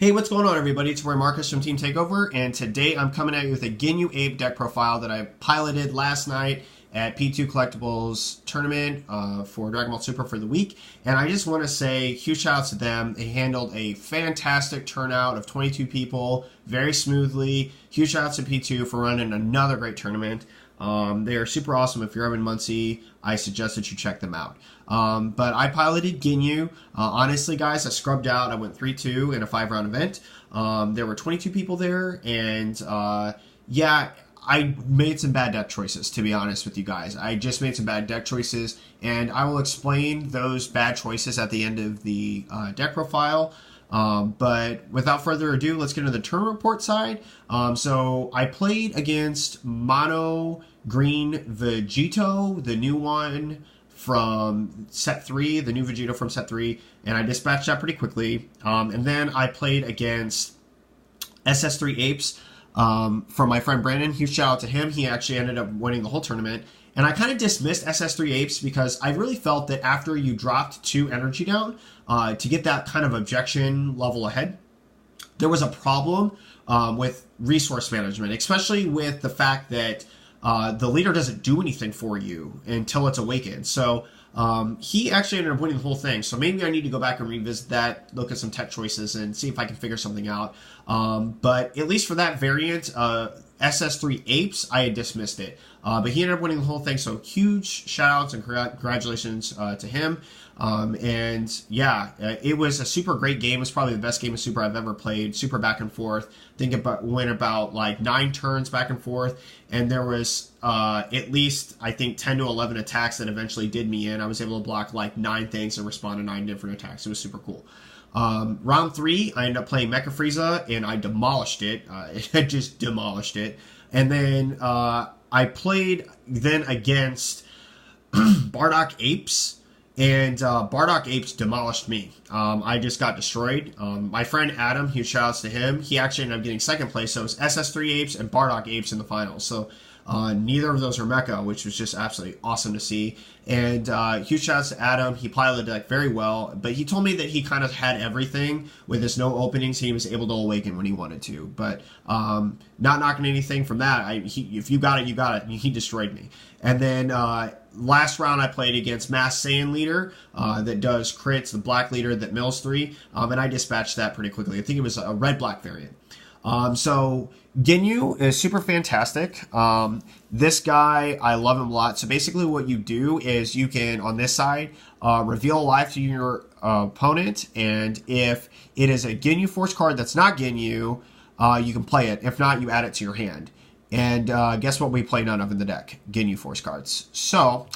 Hey, what's going on, everybody? It's Roy Marcus from Team Takeover, and today I'm coming at you with a Ginyu Ape deck profile that I piloted last night at P2 Collectibles tournament for Dragon Ball Super for the week. And I just want to say huge shout out to them. They handled a fantastic turnout of 22 people very smoothly. Huge shout out to P2 for running another great tournament. They are super awesome. If you're ever in Muncie, I suggest that you check them out. But I piloted Ginyu. Honestly, guys, I scrubbed out. I went 3-2 in a 5-round event. There were 22 people there, and yeah, I made some bad deck choices, to be honest with you guys. I just made some bad deck choices, and I will explain those bad choices at the end of the deck profile. But without further ado, let's get into the turn report side. So I played against Mono Green Vegito, the new one from set 3, the new Vegito from set 3, and I dispatched that pretty quickly. And then I played against SS3 Apes from my friend Brandon. Huge shout out to him. He actually ended up winning the whole tournament. And I kind of dismissed SS3 Apes because I really felt that after you dropped 2 energy down to get that kind of objection level ahead, there was a problem with resource management, especially with the fact that the leader doesn't do anything for you until it's awakened. So he actually ended up winning the whole thing. So maybe I need to go back and revisit that, look at some tech choices, and see if I can figure something out. But at least for that variant, SS3 Apes, I had dismissed it. But he ended up winning the whole thing. So huge shout outs and congratulations to him. And yeah, it was a super great game. It was probably the best game of Super I've ever played. Super back and forth. I think it went about like 9 turns back and forth. And there was at least, I think, 10 to 11 attacks that eventually did me in. I was able to block like 9 things and respond to 9 different attacks. It was super cool. Round 3, I ended up playing Mecha Frieza, and I demolished it. I just demolished it. And then I played then against Bardock Apes, and Bardock Apes demolished me. I just got destroyed. My friend Adam, huge shout outs to him, he actually ended up getting second place. So it was SS3 Apes and Bardock Apes in the finals. So neither of those are mecha, which was just absolutely awesome to see. And huge shout outs to Adam. He piloted it very well, but he told me that he kind of had everything with his no openings. He was able to awaken when he wanted to, but not knocking anything from that. If you got it, you got it. He destroyed me. And then last round I played against Mass Saiyan Leader that does crits, the black leader that mills 3, and I dispatched that pretty quickly. I think it was a red-black variant. So Ginyu is super fantastic. This guy, I love him a lot. So basically what you do is you can, on this side, reveal life to your opponent, and if it is a Ginyu Force card that's not Ginyu, you can play it. If not, you add it to your hand. And guess what we play none of in the deck? Ginyu Force cards. So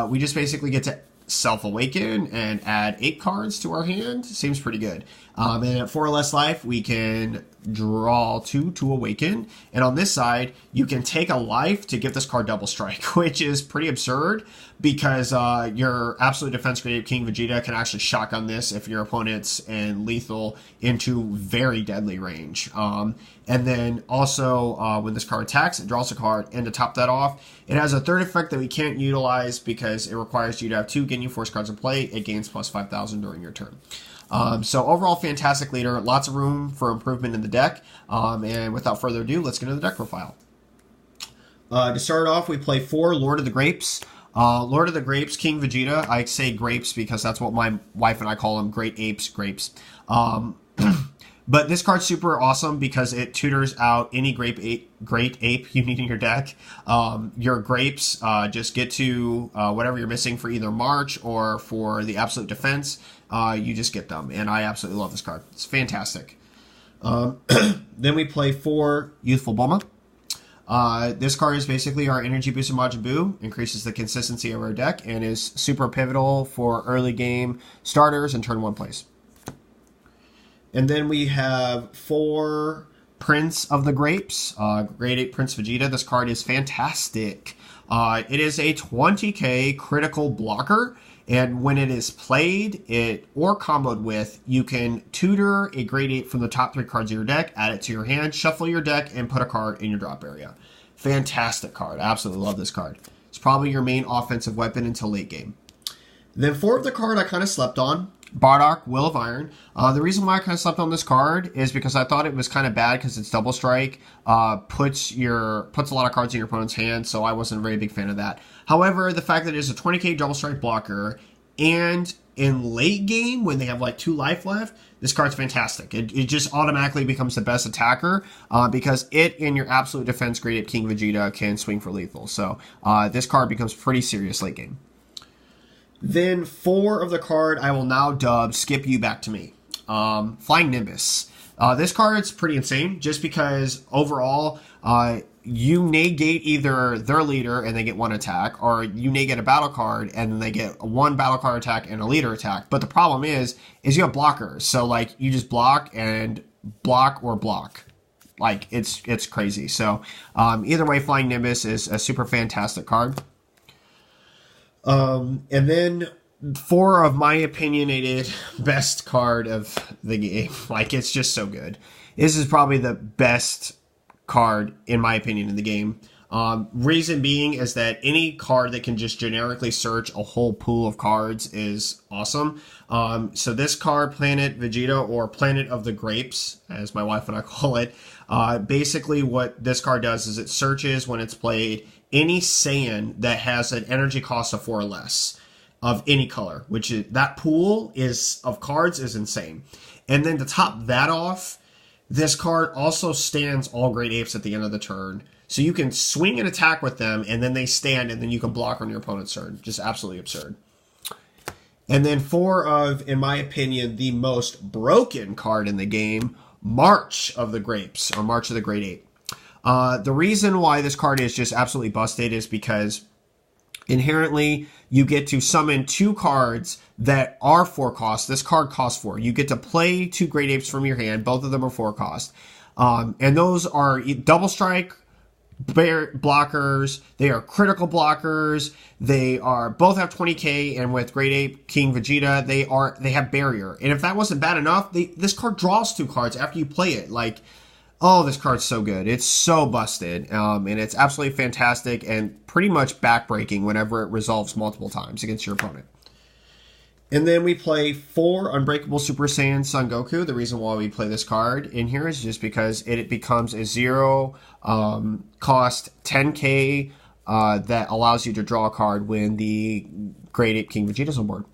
we just basically get to self-awaken and add 8 cards to our hand. Seems pretty good. And at 4 or less life, we can draw 2 to awaken. And on this side, you can take a life to give this card double strike, which is pretty absurd because your absolute defense grade King Vegeta can actually shotgun this if your opponent's in lethal into very deadly range. And then also when this card attacks, it draws a card. And to top that off, it has a third effect that we can't utilize because it requires you to have 2 Ginyu Force cards in play. It gains plus 5,000 during your turn. So overall, fantastic leader. Lots of room for improvement in the deck. And without further ado, let's get into the deck profile. To start off, we play 4 Lord of the Grapes. Lord of the Grapes, King Vegeta. I say grapes because that's what my wife and I call them. Great apes, grapes. But this card's super awesome because it tutors out any great ape you need in your deck. Your grapes just get to whatever you're missing for either March or for the absolute defense. You just get them, and I absolutely love this card. It's fantastic. Then we play 4 Youthful Bulma. This card is basically our Energy Boosted Majin Buu, increases the consistency of our deck, and is super pivotal for early game starters and turn 1 plays. And then we have 4 Prince of the Grapes, Grade 8 Prince Vegeta. This card is fantastic. It is a 20k critical blocker, and when it is played or comboed with, you can tutor a Grade 8 from the top 3 cards of your deck, add it to your hand, shuffle your deck, and put a card in your drop area. Fantastic card. Absolutely love this card. It's probably your main offensive weapon until late game. Then 4 of the card I kind of slept on. Bardock, Will of Iron. The reason why I kind of slept on this card is because I thought it was kind of bad because it's double strike, puts a lot of cards in your opponent's hand, so I wasn't a very big fan of that. However, the fact that it is a 20k double strike blocker, and in late game when they have like 2 life left, this card's fantastic. It just automatically becomes the best attacker because it in your absolute defense Great Ape King Vegeta can swing for lethal. So this card becomes pretty serious late game. Then 4 of the card I will now dub Skip You Back to Me. Flying Nimbus. This card's pretty insane just because overall you negate either their leader and they get 1 attack, or you negate a battle card and then they get 1 battle card attack and a leader attack. But the problem is you have blockers. So like you just block and block or block. Like it's crazy. So either way, Flying Nimbus is a super fantastic card. And then 4 of my opinionated best card of the game. Like, it's just so good. This is probably the best card, in my opinion, in the game. Reason being is that any card that can just generically search a whole pool of cards is awesome. So this card, Planet Vegeta, or Planet of the Grapes, as my wife and I call it, basically what this card does is it searches, when it's played, any Saiyan that has an energy cost of 4 or less of any color, which is, that pool is of cards is insane. And then to top that off, this card also stands all Great Apes at the end of the turn. So you can swing and attack with them, and then they stand, and then you can block on your opponent's turn. Just absolutely absurd. And then 4 of, in my opinion, the most broken card in the game, March of the Grapes, or March of the Great Ape. The reason why this card is just absolutely busted is because inherently you get to summon 2 cards that are 4 cost. This card costs 4. You get to play 2 Great Apes from your hand. Both of them are 4 cost. And those are double strike blockers. They are critical blockers. They are both have 20k, and with Great Ape King Vegeta, they have barrier. And if that wasn't bad enough, this card draws 2 cards after you play it. Like, oh, this card's so good. It's so busted. And it's absolutely fantastic and pretty much backbreaking whenever it resolves multiple times against your opponent. And then we play 4 Unbreakable Super Saiyan Son Goku. The reason why we play this card in here is just because it becomes a 0 cost 10k that allows you to draw a card when the Great Ape King Vegeta's on board.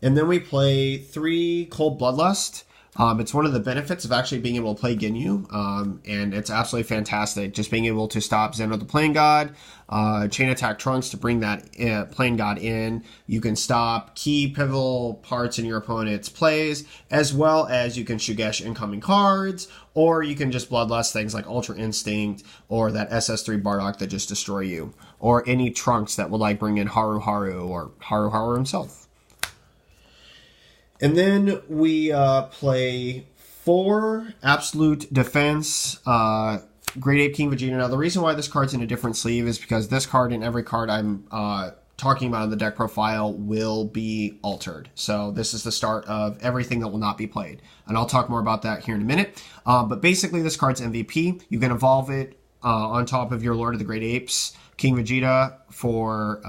And then we play 3 Cold Bloodlust. It's one of the benefits of actually being able to play Ginyu, and it's absolutely fantastic. Just being able to stop Zeno the Plane God, chain attack Trunks to bring that Plane God in. You can stop key pivotal parts in your opponent's plays, as well as you can Shugesh incoming cards, or you can just Bloodlust things like Ultra Instinct, or that SS3 Bardock that just destroy you, or any Trunks that would like bring in Haru Haru, or Haru Haru himself. And then we play 4 Absolute Defense Great Ape King Vegeta. Now, the reason why this card's in a different sleeve is because this card and every card I'm talking about in the deck profile will be altered. So this is the start of everything that will not be played. And I'll talk more about that here in a minute. But basically, this card's MVP. You can evolve it on top of your Lord of the Great Apes, King Vegeta, for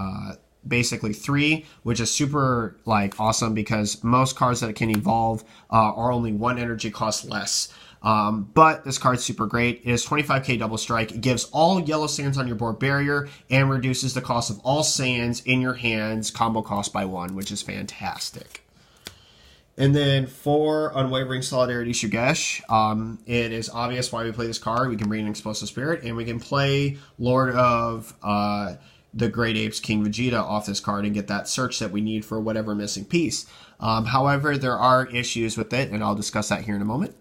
basically 3, which is super awesome because most cards that can evolve are only 1 energy cost less. But this card's super great. It is 25k double strike. It gives all yellow Saiyans on your board barrier and reduces the cost of all Saiyans in your hands combo cost by 1, which is fantastic. And then 4 Unwavering Solidarity Shugesh. It is obvious why we play this card. We can bring an Explosive Spirit, and we can play Lord of the Great Apes King Vegeta off this card and get that search that we need for whatever missing piece. However, there are issues with it, and I'll discuss that here in a moment.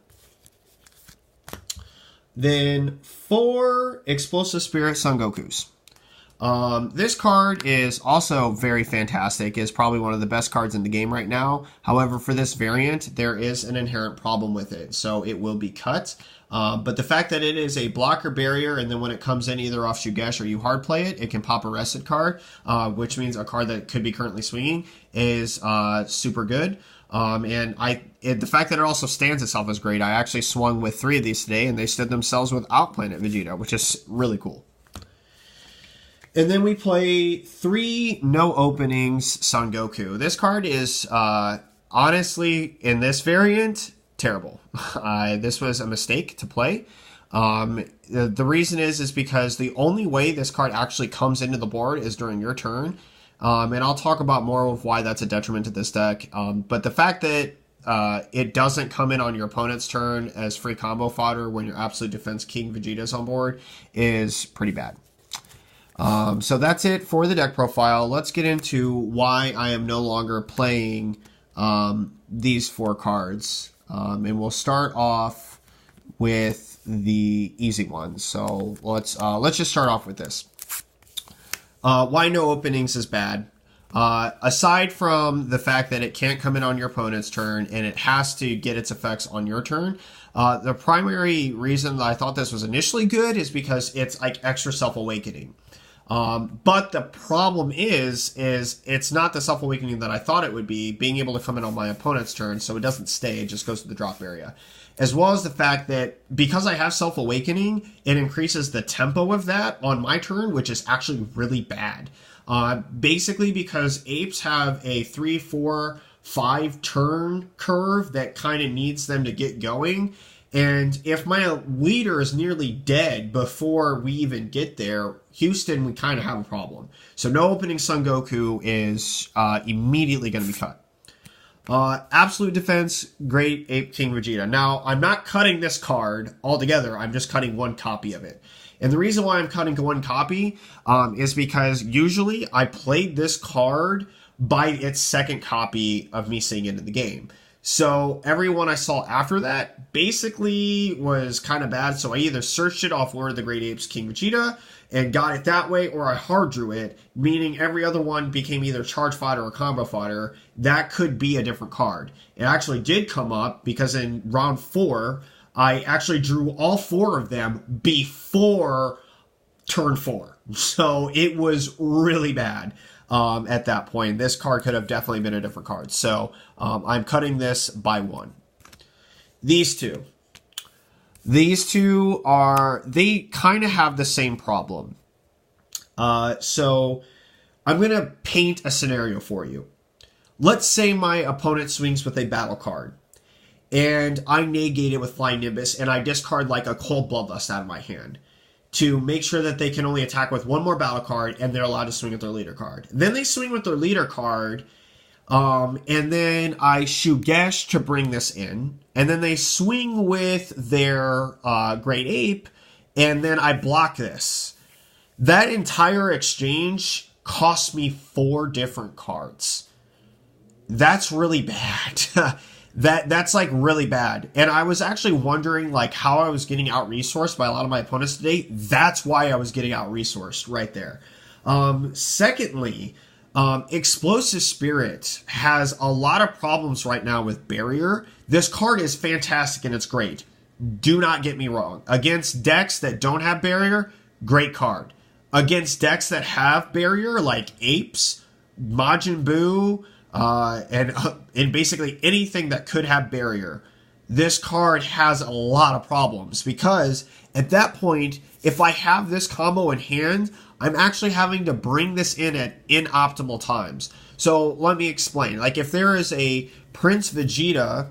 Then 4 Explosive Spirit Son Gokus. This card is also very fantastic. It's probably one of the best cards in the game right now. However, for this variant, there is an inherent problem with it, so it will be cut. But the fact that it is a blocker barrier, and then when it comes in either off Shugesh or you hard play it, it can pop a rested card, which means a card that could be currently swinging is super good. And the fact that it also stands itself is great. I actually swung with 3 of these today, and they stood themselves without Planet Vegeta, which is really cool. And then we play 3 No Openings Son Goku. This card is Honestly, in this variant, terrible. This was a mistake to play. The reason is because the only way this card actually comes into the board is during your turn. And I'll talk about more of why that's a detriment to this deck. But the fact that it doesn't come in on your opponent's turn as free combo fodder when your Absolute Defense King Vegeta's on board is pretty bad. So that's it for the deck profile. Let's get into why I am no longer playing these 4 cards. And we'll start off with the easy ones. So let's just start off with this. Why no openings is bad. Aside from the fact that it can't come in on your opponent's turn and it has to get its effects on your turn, the primary reason that I thought this was initially good is because it's like extra self-awakening. But the problem is it's not the self-awakening that I thought it would be, being able to come in on my opponent's turn, so it doesn't stay, it just goes to the drop area. As well as the fact that because I have self-awakening, it increases the tempo of that on my turn, which is actually really bad. Basically because apes have a 3, 4, 5 turn curve that kind of needs them to get going. And if my leader is nearly dead before we even get there, Houston, we kind of have a problem. So no opening Son Goku is immediately going to be cut. Absolute Defense, Great Ape King Vegeta. Now, I'm not cutting this card altogether. I'm just cutting one copy of it. And the reason why I'm cutting one copy is because usually I played this card by its second copy of me seeing it in the game. So everyone I saw after that basically was kind of bad. So I either searched it off Lord of the Great Apes King Vegeta and got it that way, or I hard drew it, meaning every other one became either charge fodder or combo fodder. That could be a different card. It actually did come up because in round 4, I actually drew all 4 of them before turn 4. So it was really bad at that point. This card could have definitely been a different card. So I'm cutting this by 1. These two. These two they kind of have the same problem. So I'm going to paint a scenario for you. Let's say my opponent swings with a battle card, and I negate it with Flying Nimbus, and I discard like a Cold Bloodlust out of my hand to make sure that they can only attack with one more battle card, and they're allowed to swing with their leader card. Then they swing with their leader card, and then I Shugesh to bring this in, and then they swing with their Great Ape, and then I block this. That entire exchange cost me 4 different cards. That's really bad. That's like really bad. And I was actually wondering like how I was getting out-resourced by a lot of my opponents today. That's why I was getting out-resourced right there. Secondly, Explosive Spirit has a lot of problems right now with Barrier. This card is fantastic and it's great. Do not get me wrong. Against decks that don't have Barrier, great card. Against decks that have Barrier, like Apes, Majin Buu, and basically anything that could have Barrier, this card has a lot of problems because at that point, if I have this combo in hand, I'm actually having to bring this in at inoptimal times. So let me explain. Like if there is a Prince Vegeta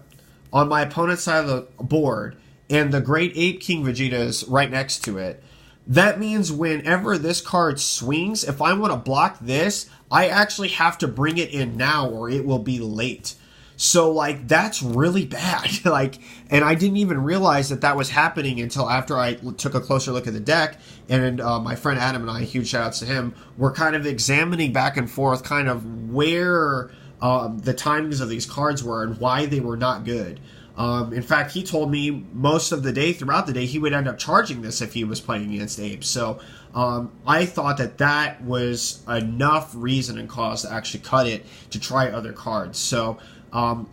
on my opponent's side of the board and the Great Ape King Vegeta is right next to it, that means whenever this card swings, if I want to block this, I actually have to bring it in now or it will be late. So, like, that's really bad. Like, and I didn't even realize that that was happening until after I took a closer look at the deck. And my friend Adam and I, huge shout outs to him, were kind of examining back and forth kind of where the timings of these cards were and why they were not good. In fact, he told me most of the day, throughout the day, he would end up charging this if he was playing against Apes. So I thought that that was enough reason and cause to actually cut it to try other cards. So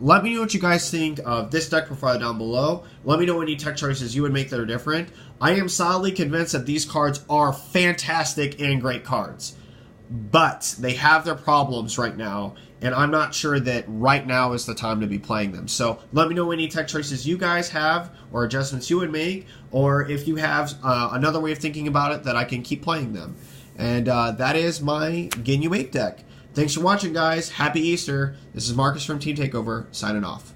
let me know what you guys think of this deck profile down below. Let me know any tech choices you would make that are different. I am solidly convinced that these cards are fantastic and great cards, but they have their problems right now, and I'm not sure that right now is the time to be playing them. So let me know any tech choices you guys have or adjustments you would make, or if you have another way of thinking about it that I can keep playing them. And that is my Ginyu Ape deck. Thanks for watching, guys. Happy Easter. This is Marcus from Team Takeover, signing off.